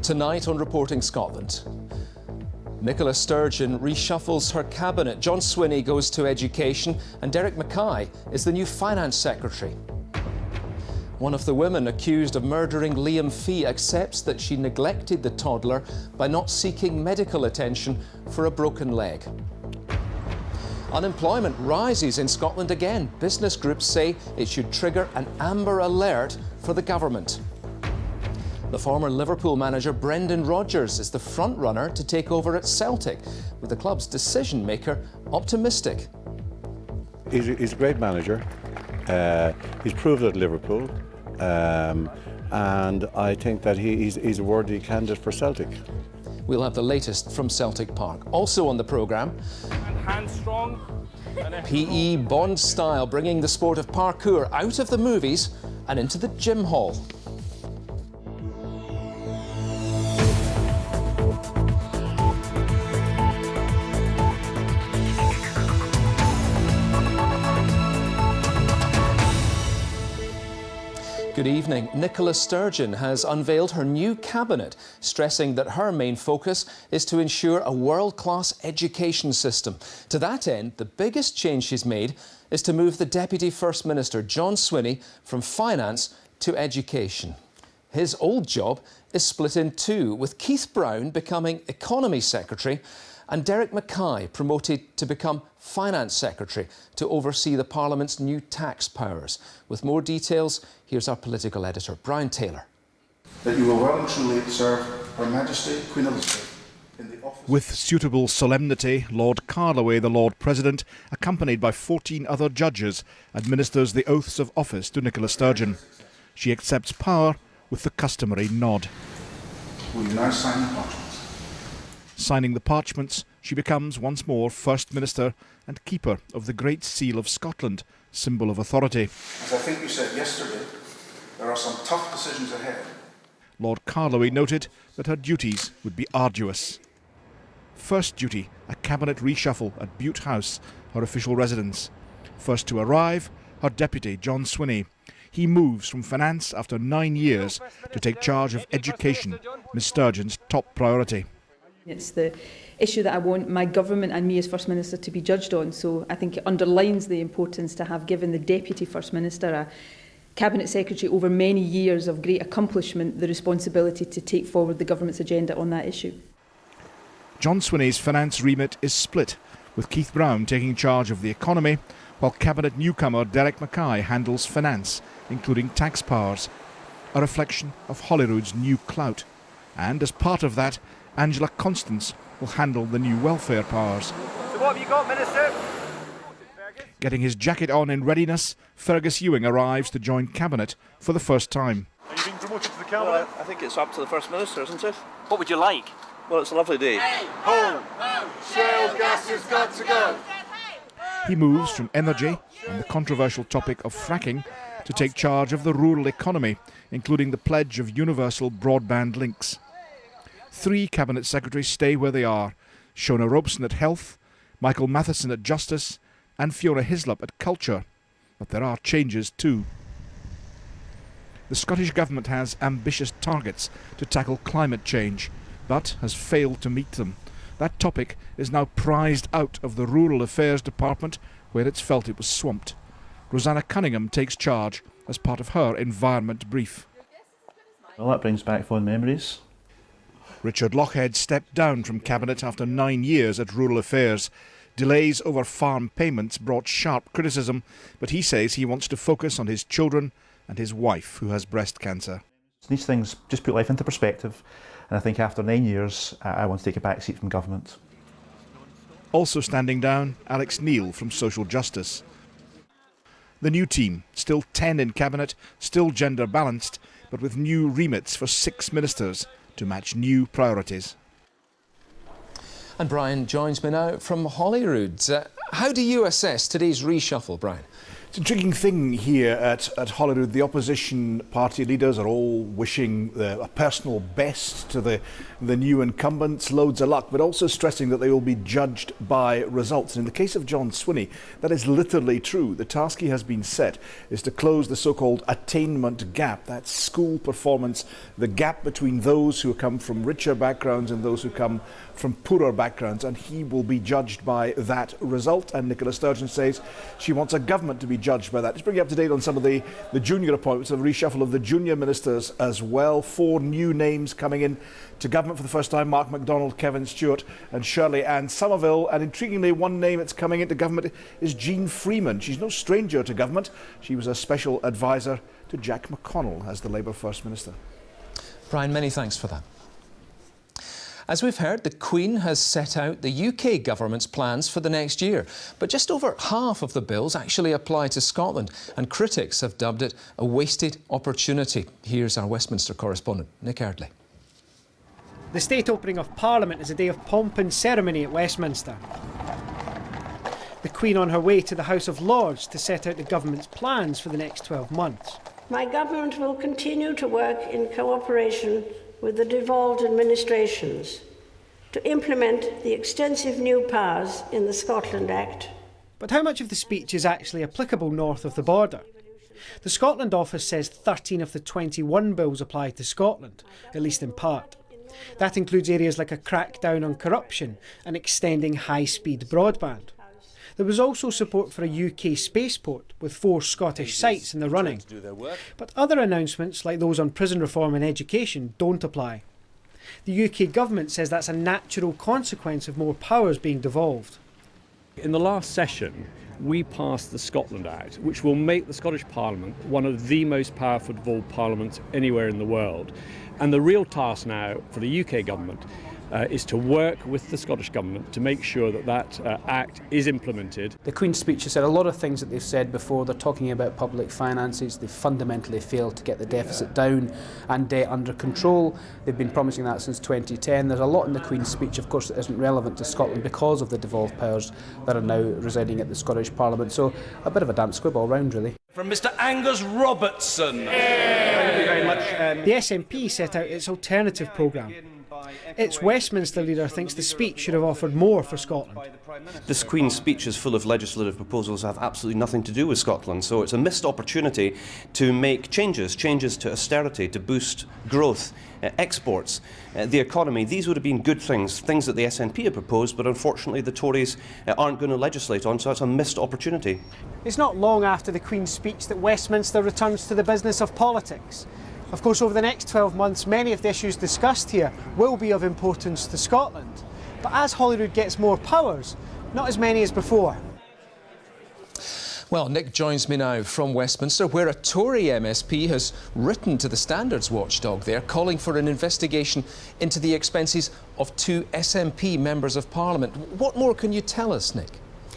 Tonight on Reporting Scotland, Nicola Sturgeon reshuffles her cabinet. John Swinney goes to education and Derek Mackay is the new finance secretary. One of the women accused of murdering Liam Fee accepts that she neglected the toddler by not seeking medical attention for a broken leg. Unemployment rises in Scotland again. Business groups say it should trigger an amber alert for the government. The former Liverpool manager Brendan Rodgers is the front-runner to take over at Celtic, with the club's decision-maker optimistic. He's a great manager. He's proved at Liverpool, and I think that he's a worthy candidate for Celtic. We'll have the latest from Celtic Park. Also on the programme, PE Bond style, bringing the sport of parkour out of the movies and into the gym hall. Good evening. Nicola Sturgeon has unveiled her new cabinet, stressing that her main focus is to ensure a world-class education system. To that end, the biggest change she's made is to move the Deputy First Minister, John Swinney, from finance to education. His old job is split in two, with Keith Brown becoming Economy Secretary and Derek Mackay promoted to become Finance Secretary to oversee the Parliament's new tax powers. With more details, here's our political editor, Brian Taylor. That you will well and truly serve Her Majesty Queen Elizabeth in the office. With suitable solemnity, Lord Carloway, the Lord President, accompanied by 14 other judges, administers the oaths of office to Nicola Sturgeon. She accepts power with the customary nod. Will you now sign the parchments? Signing the parchments, she becomes once more First Minister and Keeper of the Great Seal of Scotland, symbol of authority. As I think you said yesterday, there are some tough decisions ahead. Lord Carloway noted that her duties would be arduous. First duty, a cabinet reshuffle at Bute House, her official residence. First to arrive, her deputy, John Swinney. He moves from finance after 9 years to take charge of education, Miss Sturgeon's top priority. It's the issue that I want my government and me as First Minister to be judged on, so I think it underlines the importance to have given the Deputy First Minister, a Cabinet Secretary over many years of great accomplishment, the responsibility to take forward the government's agenda on that issue. John Swinney's finance remit is split, with Keith Brown taking charge of the economy, while Cabinet newcomer Derek Mackay handles finance, including tax powers, a reflection of Holyrood's new clout. And as part of that, Angela Constance will handle the new welfare powers. So what have you got, Minister? Getting his jacket on in readiness, Fergus Ewing arrives to join Cabinet for the first time. Are you being promoted to the Cabinet? Well, I think it's up to the First Minister, isn't it? What would you like? Well, it's a lovely day. Home! Shale gas has got to go! He moves from energy and the controversial topic of fracking to take charge of the rural economy, including the pledge of universal broadband links. 3 Cabinet Secretaries stay where they are, Shona Robeson at Health, Michael Matheson at Justice and Fiona Hislop at Culture. But there are changes too. The Scottish Government has ambitious targets to tackle climate change, but has failed to meet them. That topic is now prized out of the Rural Affairs Department, where it's felt it was swamped. Rosanna Cunningham takes charge as part of her environment brief. Well, that brings back fond memories. Richard Lochhead stepped down from Cabinet after 9 years at Rural Affairs. Delays over farm payments brought sharp criticism, but he says he wants to focus on his children and his wife, who has breast cancer. These things just put life into perspective, and I think after 9 years, I want to take a back seat from government. Also standing down, Alex Neil from Social Justice. The new team, still 10 in Cabinet, still gender balanced, but with new remits for 6 ministers to match new priorities. And Brian joins me now from Holyrood. How do you assess today's reshuffle, Brian? It's an intriguing thing here at Holyrood. The opposition party leaders are all wishing a personal best to the new incumbents, loads of luck, but also stressing that they will be judged by results. And in the case of John Swinney, that is literally true. The task he has been set is to close the so-called attainment gap, that school performance, the gap between those who come from richer backgrounds and those who come from poorer backgrounds, and he will be judged by that result. And Nicola Sturgeon says she wants a government to be judged by that. Let's bring you up to date on some of the junior appointments, a reshuffle of the junior ministers as well. 4 new names coming in to government for the first time: Mark MacDonald, Kevin Stewart and Shirley Ann Somerville. And intriguingly, one name that's coming into government is Jean Freeman. She's no stranger to government. She was a special advisor to Jack McConnell as the Labour First Minister. Brian, many thanks for that. As we've heard, the Queen has set out the UK government's plans for the next year. But just over half of the bills actually apply to Scotland, and critics have dubbed it a wasted opportunity. Here's our Westminster correspondent, Nick Erdley. The state opening of Parliament is a day of pomp and ceremony at Westminster. The Queen on her way to the House of Lords to set out the government's plans for the next 12 months. My government will continue to work in cooperation with the devolved administrations to implement the extensive new powers in the Scotland Act. But how much of the speech is actually applicable north of the border? The Scotland Office says 13 of the 21 bills apply to Scotland, at least in part. That includes areas like a crackdown on corruption and extending high-speed broadband. There was also support for a UK spaceport, with 4 Scottish sites in the running. But other announcements, like those on prison reform and education, don't apply. The UK government says that's a natural consequence of more powers being devolved. In the last session, we passed the Scotland Act, which will make the Scottish Parliament one of the most powerful devolved parliaments anywhere in the world. And the real task now for the UK government is to work with the Scottish Government to make sure that that Act is implemented. The Queen's speech has said a lot of things that they've said before. They're talking about public finances. They've fundamentally failed to get the deficit down and debt under control. They've been promising that since 2010. There's a lot in the Queen's speech, of course, that isn't relevant to Scotland because of the devolved powers that are now residing at the Scottish Parliament. So a bit of a damp squib all round, really. From Mr Angus Robertson. Thank you very much. The SNP set out its alternative programme. Its Westminster leader thinks the speech should have offered more for Scotland. This Queen's speech is full of legislative proposals that have absolutely nothing to do with Scotland, so it's a missed opportunity to make changes to austerity, to boost growth, exports, the economy. These would have been good things that the SNP have proposed, but unfortunately the Tories aren't going to legislate on, so it's a missed opportunity. It's not long after the Queen's speech that Westminster returns to the business of politics. Of course, over the next 12 months, many of the issues discussed here will be of importance to Scotland. But as Holyrood gets more powers, not as many as before. Well, Nick joins me now from Westminster, where a Tory MSP has written to the standards watchdog there, calling for an investigation into the expenses of 2 SNP members of Parliament. What more can you tell us, Nick?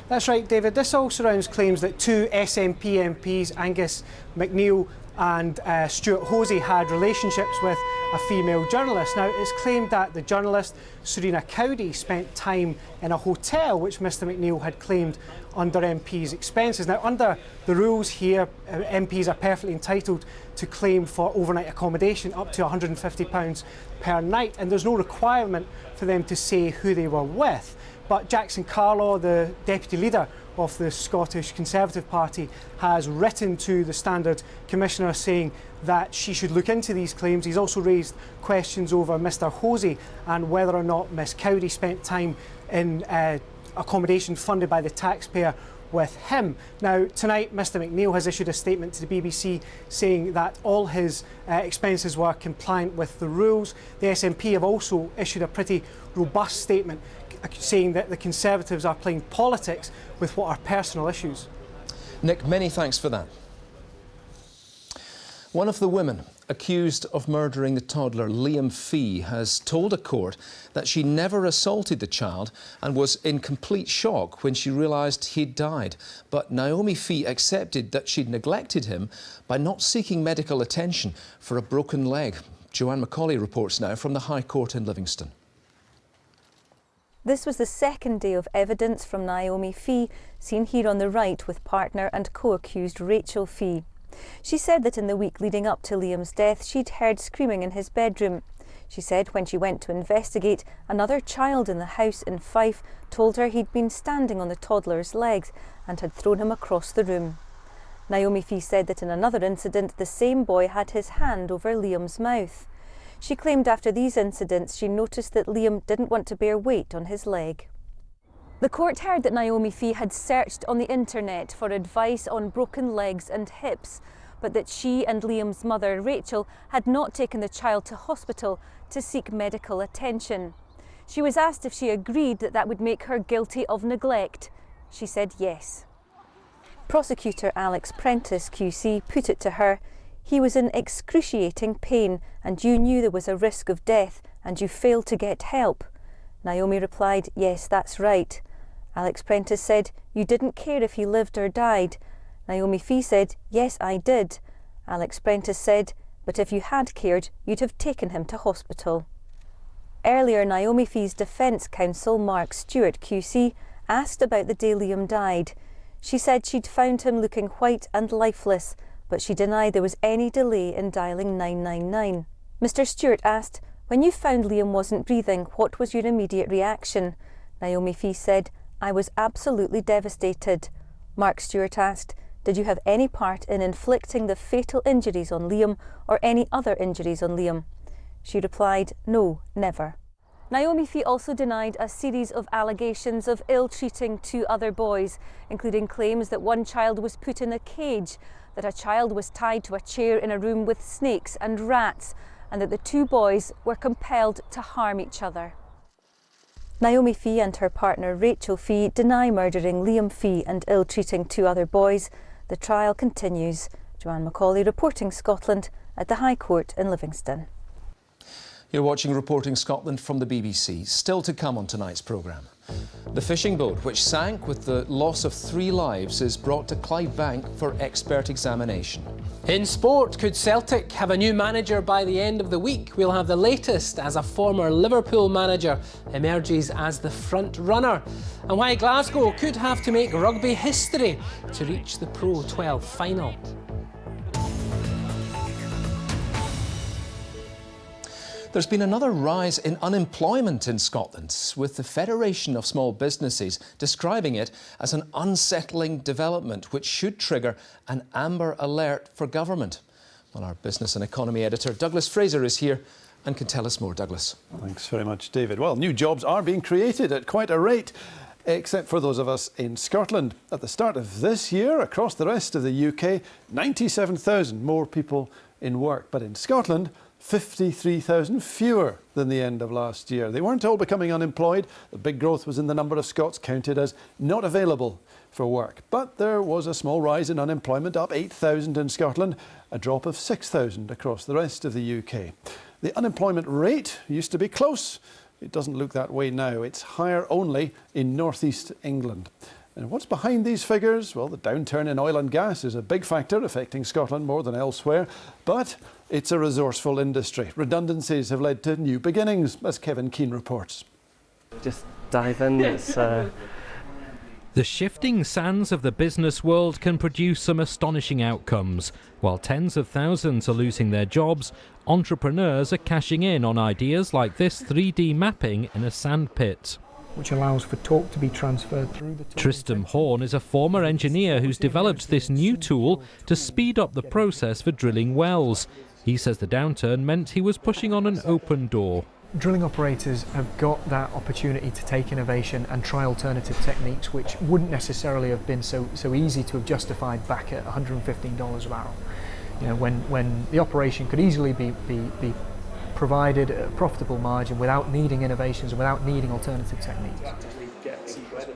That's right, David. This all surrounds claims that 2 SNP MPs, Angus MacNeil and Stuart Hosey, had relationships with a female journalist. Now, it's claimed that the journalist, Serena Cowdy, spent time in a hotel which Mr MacNeil had claimed under MPs' expenses. Now, under the rules here, MPs are perfectly entitled to claim for overnight accommodation up to £150 per night, and there's no requirement for them to say who they were with. But Jackson Carlaw, the deputy leader of the Scottish Conservative Party, has written to the Standard Commissioner saying that she should look into these claims. He's also raised questions over Mr Hosey and whether or not Miss Cowdy spent time in accommodation funded by the taxpayer with him. Now, tonight, Mr MacNeil has issued a statement to the BBC saying that all his expenses were compliant with the rules. The SNP have also issued a pretty robust statement saying that the Conservatives are playing politics with what are personal issues. Nick, many thanks for that. One of the women accused of murdering the toddler, Liam Fee, has told a court that she never assaulted the child and was in complete shock when she realised he'd died. But Naomi Fee accepted that she'd neglected him by not seeking medical attention for a broken leg. Joanne Macaulay reports now from the High Court in Livingston. This was the second day of evidence from Naomi Fee, seen here on the right with partner and co-accused Rachel Fee. She said that in the week leading up to Liam's death, she'd heard screaming in his bedroom. She said when she went to investigate, another child in the house in Fife told her he'd been standing on the toddler's legs and had thrown him across the room. Naomi Fee said that in another incident, the same boy had his hand over Liam's mouth. She claimed after these incidents she noticed that Liam didn't want to bear weight on his leg. The court heard that Naomi Fee had searched on the internet for advice on broken legs and hips, but that she and Liam's mother, Rachel, had not taken the child to hospital to seek medical attention. She was asked if she agreed that that would make her guilty of neglect. She said yes. Prosecutor Alex Prentice QC put it to her, "He was in excruciating pain and you knew there was a risk of death and you failed to get help." Naomi replied, "Yes, that's right." Alex Prentice said, "You didn't care if he lived or died." Naomi Fee said, "Yes, I did." Alex Prentice said, "But if you had cared, you'd have taken him to hospital." Earlier, Naomi Fee's defence counsel, Mark Stewart QC, asked about the day Liam died. She said she'd found him looking white and lifeless, but she denied there was any delay in dialling 999. Mr. Stewart asked, "When you found Liam wasn't breathing, what was your immediate reaction?" Naomi Fee said, "I was absolutely devastated." Mark Stewart asked, "Did you have any part in inflicting the fatal injuries on Liam or any other injuries on Liam?" She replied, "No, never." Naomi Fee also denied a series of allegations of ill-treating two other boys, including claims that one child was put in a cage, that a child was tied to a chair in a room with snakes and rats, and that the two boys were compelled to harm each other. Naomi Fee and her partner Rachel Fee deny murdering Liam Fee and ill-treating two other boys. The trial continues. Joanne Macaulay reporting Scotland at the High Court in Livingston. You're watching Reporting Scotland from the BBC. Still to come on tonight's programme. The fishing boat, which sank with the loss of 3 lives, is brought to Clydebank for expert examination. In sport, could Celtic have a new manager by the end of the week? We'll have the latest as a former Liverpool manager emerges as the front runner. And why Glasgow could have to make rugby history to reach the Pro 12 final. There's been another rise in unemployment in Scotland, with the Federation of Small Businesses describing it as an unsettling development which should trigger an amber alert for government. Well, our business and economy editor Douglas Fraser is here and can tell us more. Douglas. Thanks very much, David. Well, new jobs are being created at quite a rate, except for those of us in Scotland. At the start of this year, across the rest of the UK, 97,000 more people in work. But in Scotland, 53,000 fewer than the end of last year. They weren't all becoming unemployed. The big growth was in the number of Scots counted as not available for work. But there was a small rise in unemployment, up 8,000 in Scotland, a drop of 6,000 across the rest of the UK. The unemployment rate used to be close. It doesn't look that way now. It's higher only in northeast England. And what's behind these figures? Well, the downturn in oil and gas is a big factor affecting Scotland more than elsewhere, but it's a resourceful industry. Redundancies have led to new beginnings, as Kevin Keane reports. Just dive in. The shifting sands of the business world can produce some astonishing outcomes. While tens of thousands are losing their jobs, entrepreneurs are cashing in on ideas like this 3D mapping in a sandpit. Which allows for talk to be transferred through the tool. Tristram Horn is a former engineer who's developed this new tool to speed up the process for drilling wells. He says the downturn meant he was pushing on an open door. Drilling operators have got that opportunity to take innovation and try alternative techniques which wouldn't necessarily have been so easy to have justified back at $115 a barrel. You know, when the operation could easily be provided a profitable margin without needing innovations and without needing alternative techniques.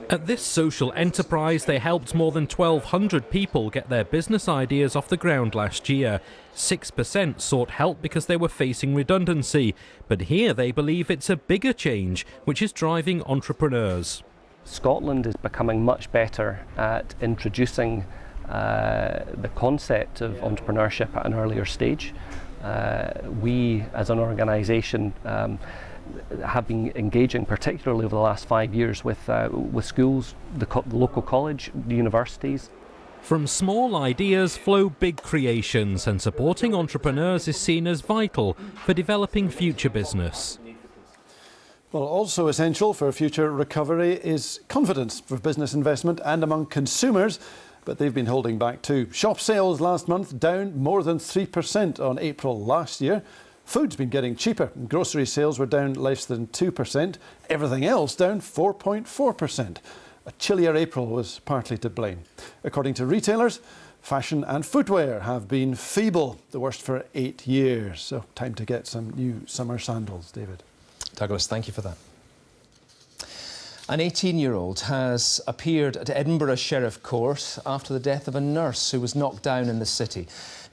At this social enterprise, they helped more than 1,200 people get their business ideas off the ground last year. 6% sought help because they were facing redundancy. But here they believe it's a bigger change, which is driving entrepreneurs. Scotland is becoming much better at introducing the concept of entrepreneurship at an earlier stage. We, as an organisation, have been engaging, particularly over the last 5 years, with schools, the local college, the universities. From small ideas flow big creations, and supporting entrepreneurs is seen as vital for developing future business. Well, also essential for future recovery is confidence for business investment and among consumers, but they've been holding back too. Shop sales last month down more than 3% on April last year. Food's been getting cheaper. Grocery sales were down less than 2%. Everything else down 4.4%. A chillier April was partly to blame. According to retailers, fashion and footwear have been feeble, the worst for 8 years. So time to get some new summer sandals, David. Douglas, thank you for that. An 18-year-old has appeared at Edinburgh Sheriff Court after the death of a nurse who was knocked down in the city.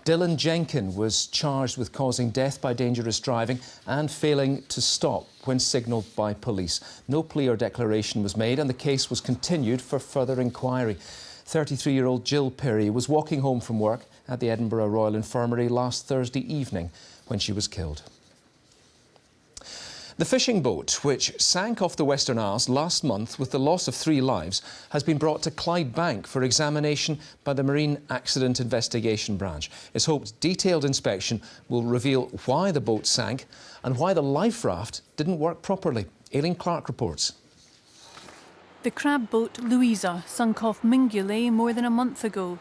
Dylan Jenkin was charged with causing death by dangerous driving and failing to stop when signalled by police. No plea or declaration was made and the case was continued for further inquiry. 33-year-old Jill Perry was walking home from work at the Edinburgh Royal Infirmary last Thursday evening when she was killed. The fishing boat, which sank off the Western Isles last month with the loss of 3 lives, has been brought to Clydebank for examination by the Marine Accident Investigation Branch. It's hoped detailed inspection will reveal why the boat sank and why the life raft didn't work properly. Aileen Clark reports. The crab boat Louisa sunk off Mingulay more than a month ago.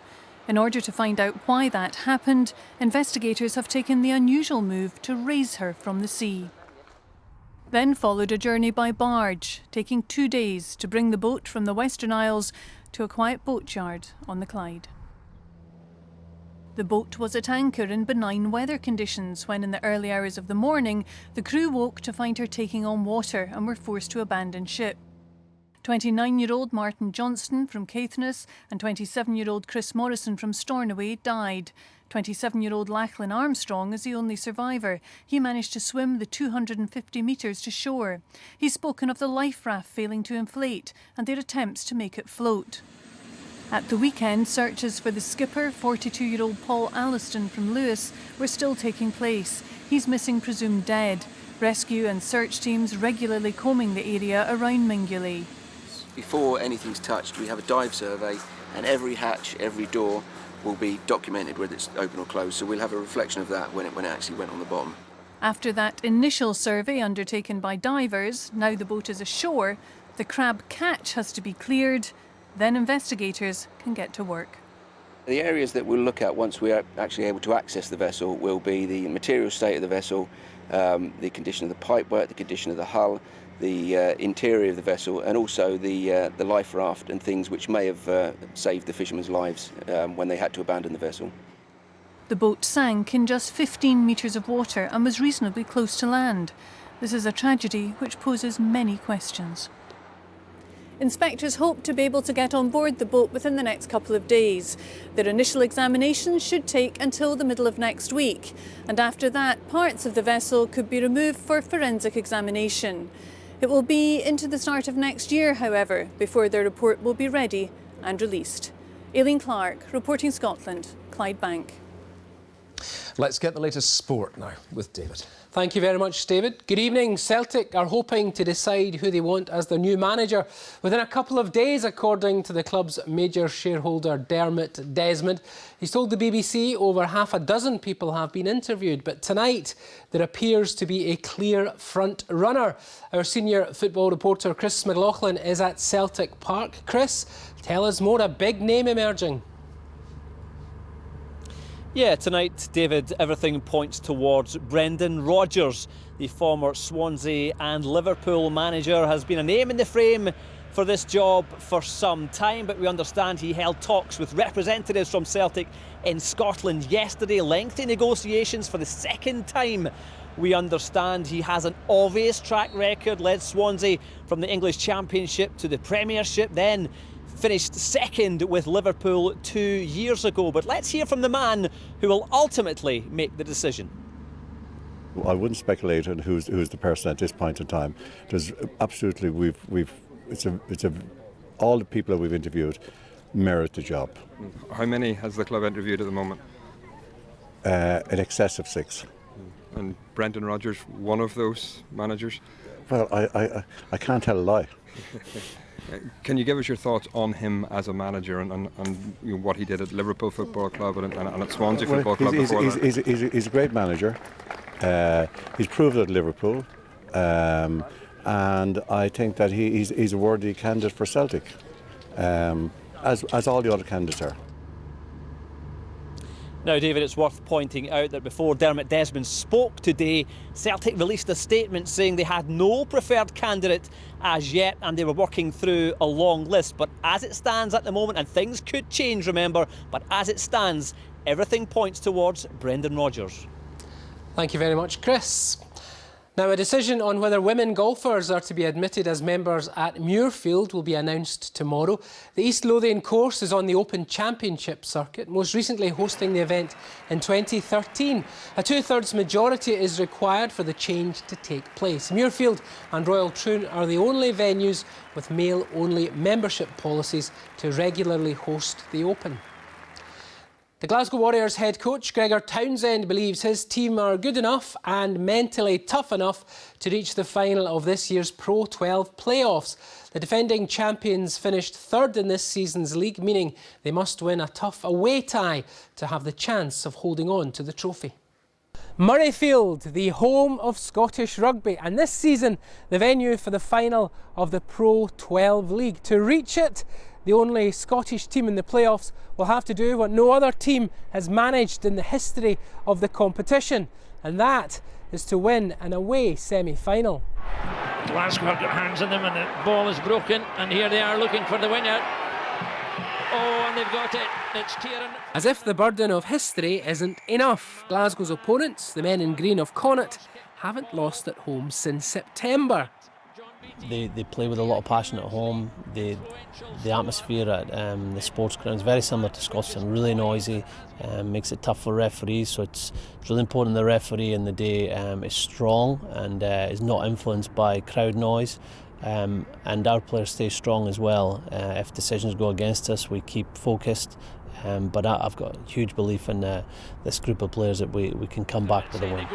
In order to find out why that happened, investigators have taken the unusual move to raise her from the sea. Then followed a journey by barge, taking 2 days to bring the boat from the Western Isles to a quiet boatyard on the Clyde. The boat was at anchor in benign weather conditions when, in the early hours of the morning, the crew woke to find her taking on water and were forced to abandon ship. 29-year-old Martin Johnston from Caithness and 27-year-old Chris Morrison from Stornoway died. 27-year-old Lachlan Armstrong is the only survivor. He managed to swim the 250 metres to shore. He's spoken of the life raft failing to inflate and their attempts to make it float. At the weekend, searches for the skipper, 42-year-old Paul Alliston from Lewis, were still taking place. He's missing, presumed dead. Rescue and search teams regularly combing the area around Mingulay. Before anything's touched, we have a dive survey, and every hatch, every door will be documented whether it's open or closed, so we'll have a reflection of that when it actually went on the bottom. After that initial survey undertaken by divers, now the boat is ashore, the crab catch has to be cleared, then investigators can get to work. The areas that we'll look at once we're actually able to access the vessel will be the material state of the vessel, the condition of the pipework, the condition of the hull, the interior of the vessel, and also the life raft and things which may have saved the fishermen's lives when they had to abandon the vessel. The boat sank in just 15 metres of water and was reasonably close to land. This is a tragedy which poses many questions. Inspectors hope to be able to get on board the boat within the next couple of days. Their initial examination should take until the middle of next week, and after that, parts of the vessel could be removed for forensic examination. It will be into the start of next year, however, before their report will be ready and released. Aileen Clark, reporting Scotland, Clydebank. Let's get the latest sport now with David. Thank you very much, David. Good evening. Celtic are hoping to decide who they want as their new manager within a couple of days, according to the club's major shareholder, Dermot Desmond. He's told the BBC over half a dozen people have been interviewed, but tonight there appears to be a clear front runner. Our senior football reporter, Chris McLaughlin, is at Celtic Park. Chris, tell us more, a big name emerging. Yeah, tonight, David, everything points towards Brendan Rodgers. The former Swansea and Liverpool manager has been a name in the frame for this job for some time, but we understand he held talks with representatives from Celtic in Scotland yesterday. Lengthy negotiations for the second time. We understand he has an obvious track record, led Swansea from the English Championship to the Premiership, then finished second with Liverpool 2 years ago. But let's hear from the man who will ultimately make the decision. I wouldn't speculate on who's the person at this point in time. There's absolutely all the people that we've interviewed merit the job. How many has the club interviewed at the moment? In excess of 6. and Brendan Rodgers one of those managers? Well, I can't tell a lie. Can you give us your thoughts on him as a manager and you know, what he did at Liverpool Football Club and at Swansea Football Club before that? He's a great manager. He's proved at Liverpool, and I think that he's a worthy candidate for Celtic, as all the other candidates are. Now, David, it's worth pointing out that before Dermot Desmond spoke today, Celtic released a statement saying they had no preferred candidate as yet and they were working through a long list. But as it stands at the moment, and things could change, remember, but as it stands, everything points towards Brendan Rodgers. Thank you very much, Chris. Now, a decision on whether women golfers are to be admitted as members at Muirfield will be announced tomorrow. The East Lothian course is on the Open Championship circuit, most recently hosting the event in 2013. A two-thirds majority is required for the change to take place. Muirfield and Royal Troon are the only venues with male-only membership policies to regularly host the Open. The Glasgow Warriors head coach Gregor Townsend believes his team are good enough and mentally tough enough to reach the final of this year's Pro 12 playoffs. The defending champions finished third in this season's league, meaning they must win a tough away tie to have the chance of holding on to the trophy. Murrayfield, the home of Scottish rugby, and this season the venue for the final of the Pro 12 league. To reach it, the only Scottish team in the playoffs will have to do what no other team has managed in the history of the competition, and that is to win an away semi-final. Glasgow have got hands on them and the ball is broken, and here they are looking for the winner. Oh, and they've got it. It's Kieran. As if the burden of history isn't enough, Glasgow's opponents, the men in green of Connacht, haven't lost at home since September. They play with a lot of passion at home. The atmosphere at the sports ground is very similar to Scotland, really noisy, makes it tough for referees, so it's really important the referee in the day is strong and is not influenced by crowd noise, and our players stay strong as well. If decisions go against us, we keep focused, but I've got a huge belief in this group of players that we can come back with a win.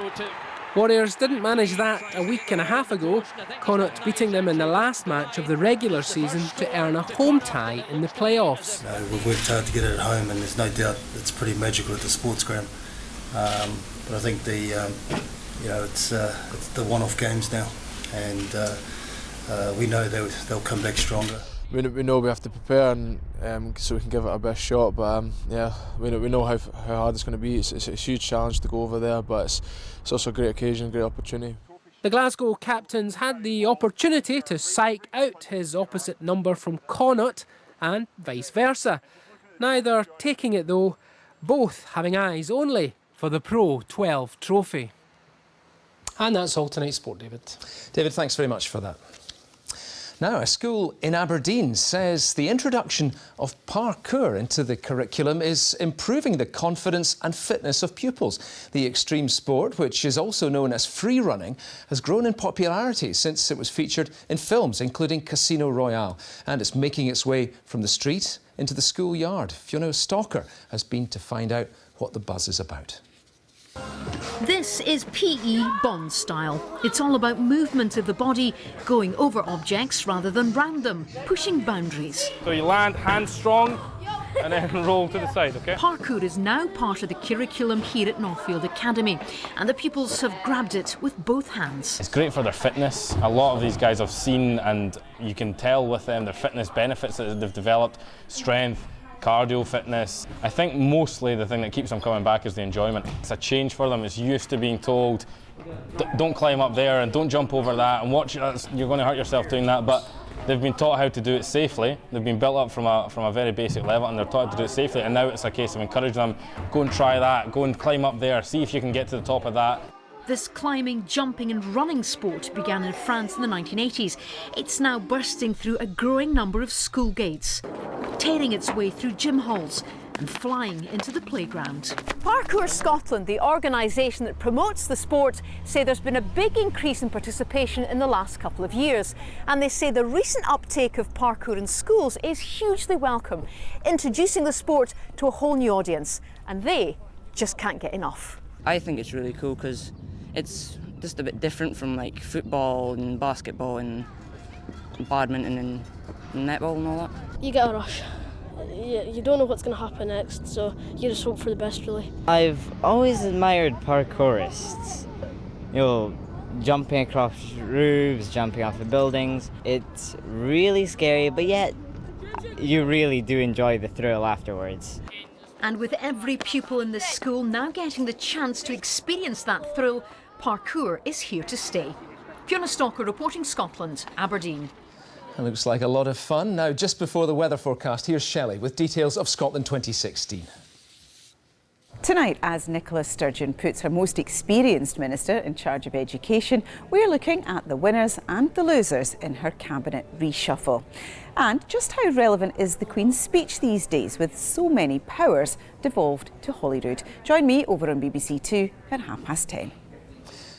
Warriors didn't manage that a week and a half ago, Connacht beating them in the last match of the regular season to earn a home tie in the playoffs. We've worked hard to get it at home, and there's no doubt it's pretty magical at the sports ground. But I think it's the one-off games now, and we know they'll come back stronger. We know we have to prepare and so we can give it our best shot, but we know how hard it's going to be. It's a huge challenge to go over there, but it's also a great occasion, great opportunity. The Glasgow captains had the opportunity to psych out his opposite number from Connacht and vice versa. Neither taking it though, both having eyes only for the Pro 12 trophy. And that's all tonight's sport, David. David, thanks very much for that. Now, a school in Aberdeen says the introduction of parkour into the curriculum is improving the confidence and fitness of pupils. The extreme sport, which is also known as free running, has grown in popularity since it was featured in films, including Casino Royale, and it's making its way from the street into the schoolyard. Fiona Stalker has been to find out what the buzz is about. This is PE Bond style. It's all about movement of the body, going over objects rather than round them, pushing boundaries. So you land, hands strong, and then roll to the side, OK? Parkour is now part of the curriculum here at Northfield Academy, and the pupils have grabbed it with both hands. It's great for their fitness. A lot of these guys I've seen, and you can tell with them their fitness benefits that they've developed, strength, cardio, fitness. I think mostly the thing that keeps them coming back is the enjoyment. It's a change for them. It's used to being told, don't climb up there and don't jump over that and watch, you're going to hurt yourself doing that. But they've been taught how to do it safely. They've been built up from a very basic level, and they're taught to do it safely. And now it's a case of encouraging them, go and try that, go and climb up there, see if you can get to the top of that. This climbing, jumping and running sport began in France in the 1980s. It's now bursting through a growing number of school gates, tearing its way through gym halls and flying into the playground. Parkour Scotland, the organisation that promotes the sport, say there's been a big increase in participation in the last couple of years. And they say the recent uptake of parkour in schools is hugely welcome, introducing the sport to a whole new audience. And they just can't get enough. I think it's really cool because It's just a bit different from like football and basketball and badminton and netball and all that. You get a rush. You don't know what's going to happen next, so you just hope for the best, really. I've always admired parkourists. You know, jumping across roofs, jumping off of buildings. It's really scary, but yet you really do enjoy the thrill afterwards. And with every pupil in this school now getting the chance to experience that thrill, parkour is here to stay. Fiona Stalker reporting Scotland, Aberdeen. It looks like a lot of fun. Now, just before the weather forecast, here's Shelley with details of Scotland 2016. Tonight, as Nicola Sturgeon puts her most experienced minister in charge of education, we're looking at the winners and the losers in her cabinet reshuffle. And just how relevant is the Queen's speech these days, with so many powers devolved to Holyrood? Join me over on BBC Two at 10:30.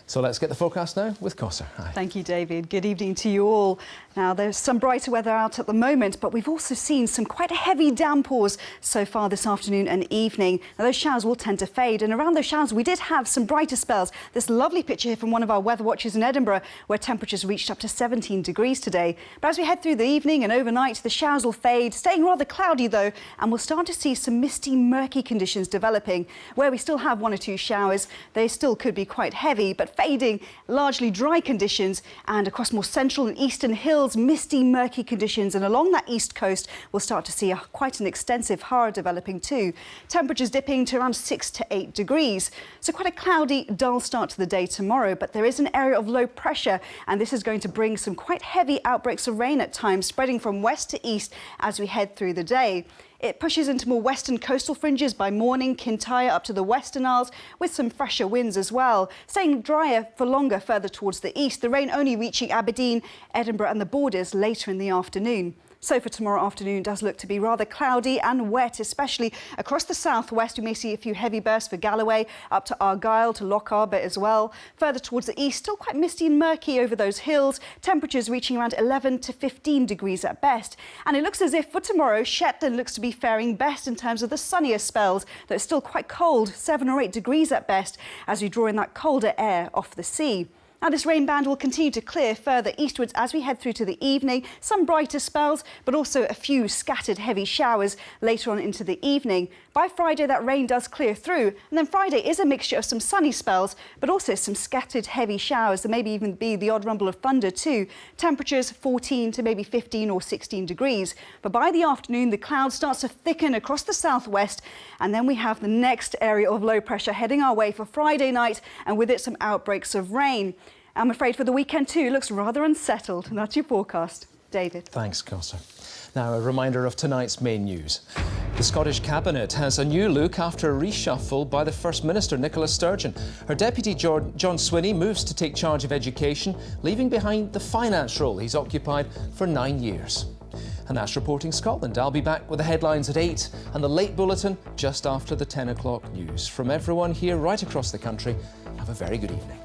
So let's get the forecast now with Cossa. Hi. Thank you, David. Good evening to you all. Now, there's some brighter weather out at the moment, but we've also seen some quite heavy downpours so far this afternoon and evening. Now, those showers will tend to fade, and around those showers we did have some brighter spells. This lovely picture here from one of our weather watchers in Edinburgh, where temperatures reached up to 17 degrees today. But as we head through the evening and overnight, the showers will fade, staying rather cloudy though, and we'll start to see some misty, murky conditions developing. Where we still have one or two showers, they still could be quite heavy, but fading, largely dry conditions, and across more central and eastern hills, misty, murky conditions, and along that east coast we'll start to see quite an extensive hara developing too. Temperatures dipping to around 6 to 8 degrees. So quite a cloudy, dull start to the day tomorrow, but there is an area of low pressure, and this is going to bring some quite heavy outbreaks of rain at times, spreading from west to east as we head through the day. It pushes into more western coastal fringes by morning, Kintyre up to the Western Isles, with some fresher winds as well. Staying drier for longer further towards the east, the rain only reaching Aberdeen, Edinburgh and the Borders later in the afternoon. So for tomorrow afternoon, it does look to be rather cloudy and wet, especially across the southwest. We may see a few heavy bursts for Galloway, up to Argyll, to Loch Arbor as well. Further towards the east, still quite misty and murky over those hills. Temperatures reaching around 11 to 15 degrees at best. And it looks as if for tomorrow, Shetland looks to be faring best in terms of the sunnier spells, though it's still quite cold, 7 or 8 degrees at best, as we draw in that colder air off the sea. Now, this rain band will continue to clear further eastwards as we head through to the evening. Some brighter spells, but also a few scattered heavy showers later on into the evening. By Friday, that rain does clear through, and then Friday is a mixture of some sunny spells, but also some scattered heavy showers. There may even be the odd rumble of thunder too. Temperatures 14 to maybe 15 or 16 degrees. But by the afternoon, the cloud starts to thicken across the southwest, and then we have the next area of low pressure heading our way for Friday night, and with it some outbreaks of rain. I'm afraid for the weekend too, it looks rather unsettled. And that's your forecast. David. Thanks, Cossa. Now, a reminder of tonight's main news. The Scottish Cabinet has a new look after a reshuffle by the First Minister, Nicola Sturgeon. Her deputy, John Swinney, moves to take charge of education, leaving behind the finance role he's occupied for 9 years. And that's Reporting Scotland. I'll be back with the headlines at 8 and the late bulletin just after the 10 o'clock news. From everyone here right across the country, have a very good evening.